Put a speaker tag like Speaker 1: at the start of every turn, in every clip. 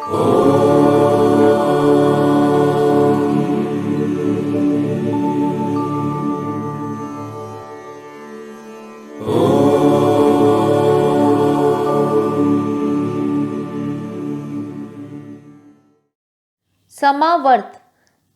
Speaker 1: समावर्त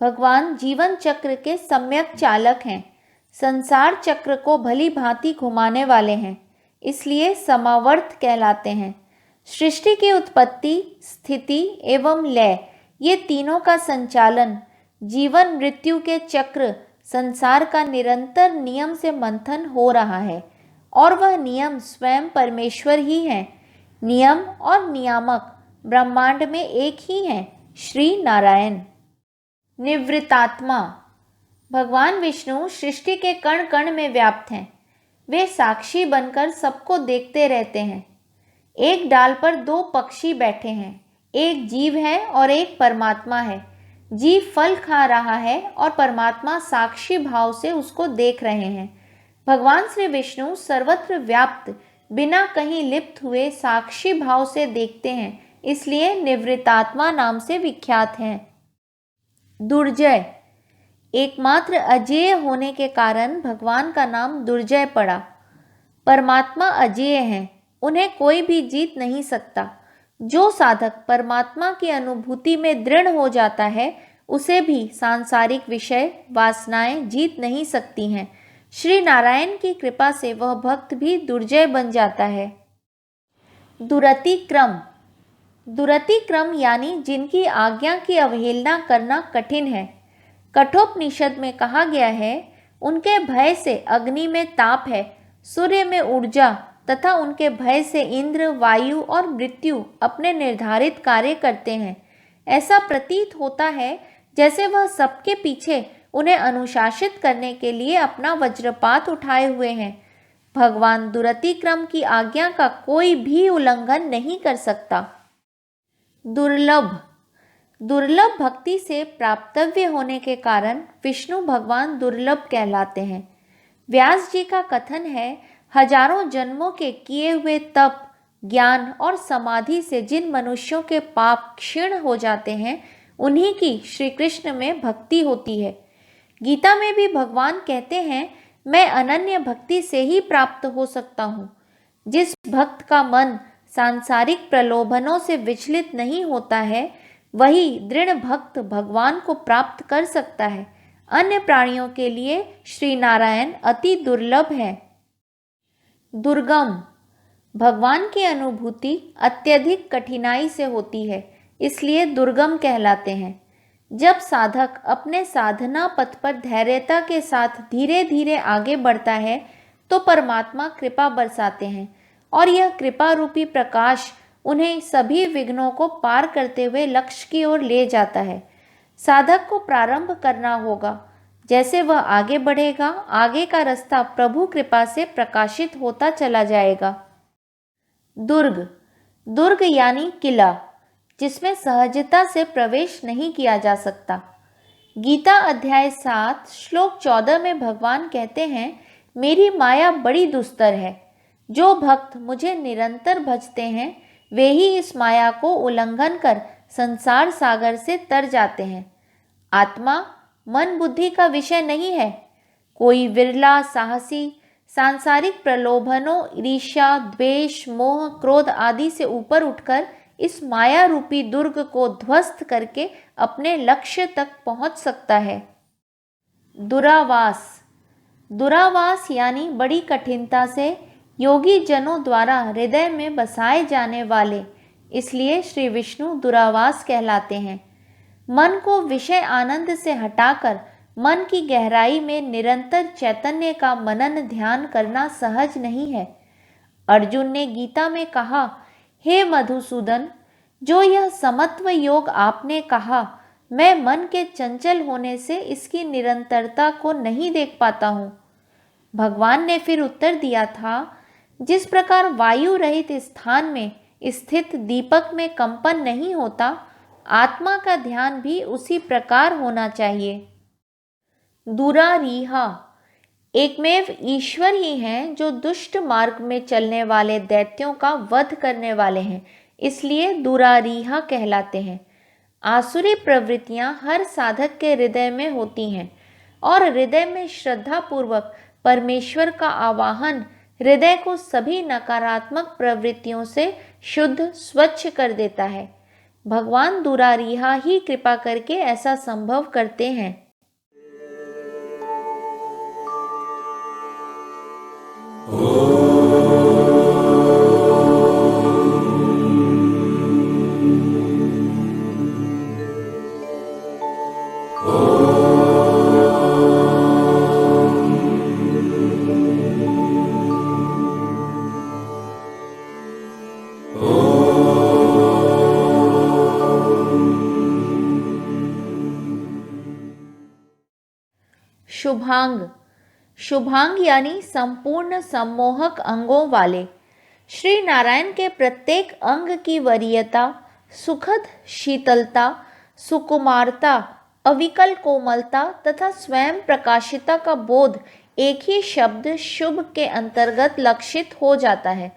Speaker 1: भगवान जीवन चक्र के सम्यक चालक हैं। संसार चक्र को भली भांति घुमाने वाले हैं, इसलिए समावर्त कहलाते हैं। सृष्टि की उत्पत्ति, स्थिति एवं लय, ये तीनों का संचालन, जीवन मृत्यु के चक्र, संसार का निरंतर नियम से मंथन हो रहा है और वह नियम स्वयं परमेश्वर ही हैं। नियम और नियामक ब्रह्मांड में एक ही हैं, श्री नारायण। निवृत्तात्मा भगवान विष्णु सृष्टि के कण कण में व्याप्त हैं। वे साक्षी बनकर सबको देखते रहते हैं। एक डाल पर दो पक्षी बैठे हैं, एक जीव है और एक परमात्मा है। जीव फल खा रहा है और परमात्मा साक्षी भाव से उसको देख रहे हैं। भगवान श्री विष्णु सर्वत्र व्याप्त, बिना कहीं लिप्त हुए साक्षी भाव से देखते हैं, इसलिए निवृत्तात्मा नाम से विख्यात हैं। दुर्जय एकमात्र अजेय होने के कारण भगवान का नाम दुर्जय पड़ा। परमात्मा अजेय हैं, उन्हें कोई भी जीत नहीं सकता। जो साधक परमात्मा की अनुभूति में दृढ़ हो जाता है, उसे भी सांसारिक विषय वासनाएं जीत नहीं सकती हैं। श्री नारायण की कृपा से वह भक्त भी दुर्जय बन जाता है। दुरतिक्रम दुरतिक्रम यानी जिनकी आज्ञा की अवहेलना करना कठिन है। कठोपनिषद में कहा गया है, उनके भय से अग्नि में ताप है, सूर्य में ऊर्जा तथा उनके भय से इंद्र, वायु और मृत्यु अपने निर्धारित कार्य करते हैं। ऐसा प्रतीत होता है जैसे वह सबके पीछे उन्हें अनुशासित करने के लिए अपना वज्रपात उठाए हुए हैं। भगवान दुरतिक्रम की आज्ञा का कोई भी उल्लंघन नहीं कर सकता। दुर्लभ भक्ति से प्राप्तव्य होने के कारण विष्णु भगवान दुर्लभ कहलाते हैं। व्यास जी का कथन है, हजारों जन्मों के किए हुए तप, ज्ञान और समाधि से जिन मनुष्यों के पाप क्षीण हो जाते हैं, उन्हीं की श्री कृष्ण में भक्ति होती है। गीता में भी भगवान कहते हैं, मैं अनन्य भक्ति से ही प्राप्त हो सकता हूँ। जिस भक्त का मन सांसारिक प्रलोभनों से विचलित नहीं होता है, वही दृढ़ भक्त भगवान को प्राप्त कर सकता है। अन्य प्राणियों के लिए श्री नारायण अति दुर्लभ है। दुर्गम भगवान की अनुभूति अत्यधिक कठिनाई से होती है, इसलिए दुर्गम कहलाते हैं। जब साधक अपने साधना पथ पर धैर्यता के साथ धीरे धीरे आगे बढ़ता है, तो परमात्मा कृपा बरसाते हैं और यह कृपा रूपी प्रकाश उन्हें सभी विघ्नों को पार करते हुए लक्ष्य की ओर ले जाता है। साधक को प्रारंभ करना होगा। जैसे वह आगे बढ़ेगा, आगे का रास्ता प्रभु कृपा से प्रकाशित होता चला जाएगा। दुर्ग यानी किला, जिसमें सहजता से प्रवेश नहीं किया जा सकता। गीता अध्याय 7 श्लोक 14 में भगवान कहते हैं, मेरी माया बड़ी दुस्तर है। जो भक्त मुझे निरंतर भजते हैं, वे ही इस माया को उल्लंघन कर संसार सागर से तर जाते हैं। आत्मा मन बुद्धि का विषय नहीं है। कोई विरला साहसी सांसारिक प्रलोभनों, ईर्ष्या, द्वेष, मोह, क्रोध आदि से ऊपर उठकर इस माया रूपी दुर्ग को ध्वस्त करके अपने लक्ष्य तक पहुंच सकता है। दुरावास यानी बड़ी कठिनता से योगी जनों द्वारा हृदय में बसाए जाने वाले, इसलिए श्री विष्णु दुरावास कहलाते हैं। मन को विषय आनंद से हटाकर मन की गहराई में निरंतर चैतन्य का मनन ध्यान करना सहज नहीं है। अर्जुन ने गीता में कहा, हे मधुसूदन, जो यह समत्व योग आपने कहा, मैं मन के चंचल होने से इसकी निरंतरता को नहीं देख पाता हूँ। भगवान ने फिर उत्तर दिया था, जिस प्रकार वायु रहित स्थान में स्थित दीपक में कंपन नहीं होता, आत्मा का ध्यान भी उसी प्रकार होना चाहिए। दुरारीहा एकमेव ईश्वर ही हैं जो दुष्ट मार्ग में चलने वाले दैत्यों का वध करने वाले हैं, इसलिए दुरारीहा कहलाते हैं। आसुरी प्रवृत्तियां हर साधक के हृदय में होती हैं और हृदय में श्रद्धा पूर्वक परमेश्वर का आवाहन हृदय को सभी नकारात्मक प्रवृत्तियों से शुद्ध स्वच्छ कर देता है। भगवान दुरारीहा ही कृपा करके ऐसा संभव करते हैं। शुभांग। शुभांग यानी संपूर्ण सम्मोहक अंगों वाले। श्री नारायण के प्रत्येक अंग की वरीयता, सुखद शीतलता, सुकुमारता, अविकल कोमलता तथा स्वयं प्रकाशिता का बोध एक ही शब्द शुभ के अंतर्गत लक्षित हो जाता है।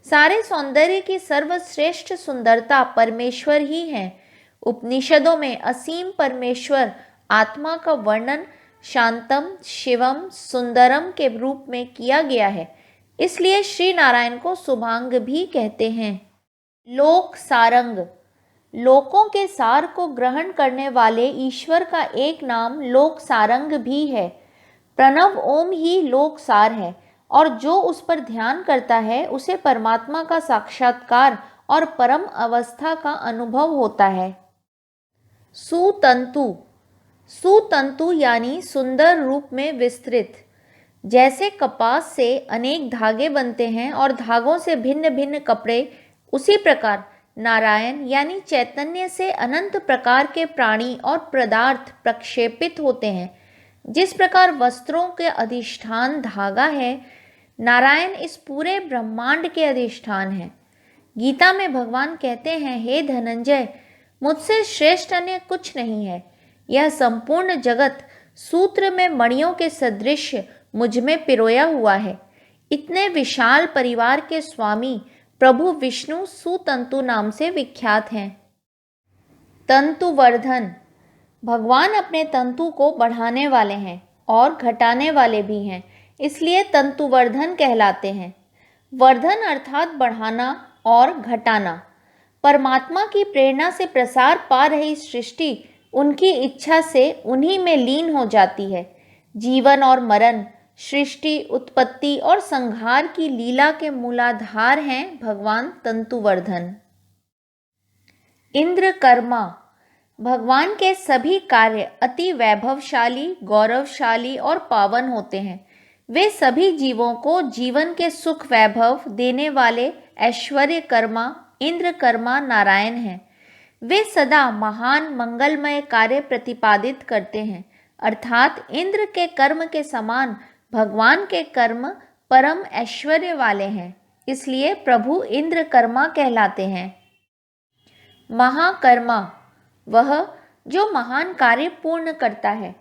Speaker 1: सारे सौंदर्य की सर्वश्रेष्ठ सुंदरता परमेश्वर ही है। उपनिषदों में असीम परमेश्वर आत्मा का वर्णन शांतम, शिवम, सुंदरम के रूप में किया गया है। इसलिए श्री नारायण को शुभांग भी कहते हैं। लोक सारंग। लोकों के सार को ग्रहण करने वाले ईश्वर का एक नाम लोक सारंग भी है। प्रणव ओम ही लोक सार है और जो उस पर ध्यान करता है उसे परमात्मा का साक्षात्कार और परम अवस्था का अनुभव होता है। सुतंतु। सुतंतु यानी सुंदर रूप में विस्तृत। जैसे कपास से अनेक धागे बनते हैं और धागों से भिन्न भिन्न कपड़े, उसी प्रकार नारायण यानी चैतन्य से अनंत प्रकार के प्राणी और पदार्थ प्रक्षेपित होते हैं। जिस प्रकार वस्त्रों के अधिष्ठान धागा है, नारायण इस पूरे ब्रह्मांड के अधिष्ठान है। गीता में भगवान कहते हैं, हे धनंजय, मुझसे श्रेष्ठ अन्य कुछ नहीं है। यह संपूर्ण जगत सूत्र में मणियों के सदृश मुझ में पिरोया हुआ है। इतने विशाल परिवार के स्वामी प्रभु विष्णु सुतंतु नाम से विख्यात हैं। तंतुवर्धन। भगवान अपने तंतु को बढ़ाने वाले हैं और घटाने वाले भी हैं, इसलिए तंतुवर्धन कहलाते हैं। वर्धन अर्थात बढ़ाना और घटाना। परमात्मा की प्रेरणा से प्रसार पा रही सृष्टि उनकी इच्छा से उन्हीं में लीन हो जाती है। जीवन और मरण, सृष्टि, उत्पत्ति और संहार की लीला के मूलाधार हैं भगवान तंतुवर्धन। इंद्रकर्मा। भगवान के सभी कार्य अति वैभवशाली, गौरवशाली और पावन होते हैं। वे सभी जीवों को जीवन के सुख वैभव देने वाले ऐश्वर्य कर्मा इंद्रकर्मा नारायण हैं। वे सदा महान मंगलमय कार्य प्रतिपादित करते हैं, अर्थात इंद्र के कर्म के समान भगवान के कर्म परम ऐश्वर्य वाले हैं। इसलिए प्रभु इंद्रकर्मा कहलाते हैं। महाकर्मा। वह जो महान कार्य पूर्ण करता है।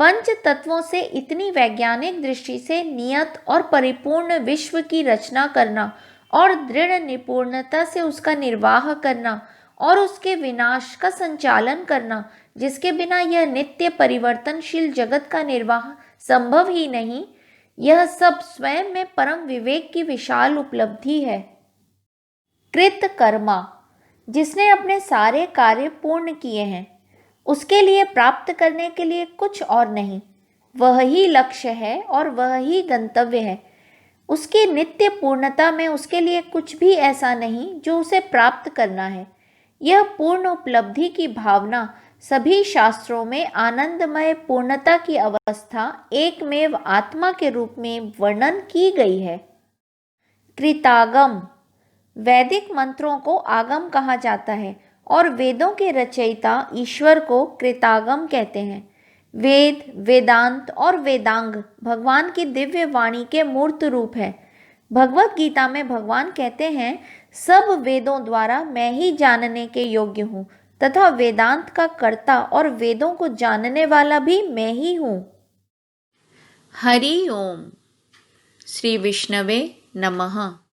Speaker 1: पंच तत्वों से इतनी वैज्ञानिक दृष्टि से नियत और परिपूर्ण विश्व की रचना करना और दृढ़ निपुणता से उसका निर्वाह करना और उसके विनाश का संचालन करना, जिसके बिना यह नित्य परिवर्तनशील जगत का निर्वाह संभव ही नहीं, यह सब स्वयं में परम विवेक की विशाल उपलब्धि है। कृतकर्मा। जिसने अपने सारे कार्य पूर्ण किए हैं, उसके लिए प्राप्त करने के लिए कुछ और नहीं, वह ही लक्ष्य है और वह ही गंतव्य है। उसकी नित्य पूर्णता में उसके लिए कुछ भी ऐसा नहीं जो उसे प्राप्त करना है। यह पूर्ण उपलब्धि की भावना सभी शास्त्रों में आनंदमय पूर्णता की अवस्था एकमेव आत्मा के रूप में वर्णन की गई है। कृतागम। वैदिक मंत्रों को आगम कहा जाता है और वेदों के रचयिता ईश्वर को कृतागम कहते हैं। वेद, वेदांत और वेदांग भगवान की दिव्य वाणी के मूर्त रूप है। भगवत गीता में भगवान कहते हैं, सब वेदों द्वारा मैं ही जानने के योग्य हूँ तथा वेदांत का कर्ता और वेदों को जानने वाला भी मैं ही हूँ। हरि ओम। श्री विष्णवे नमः।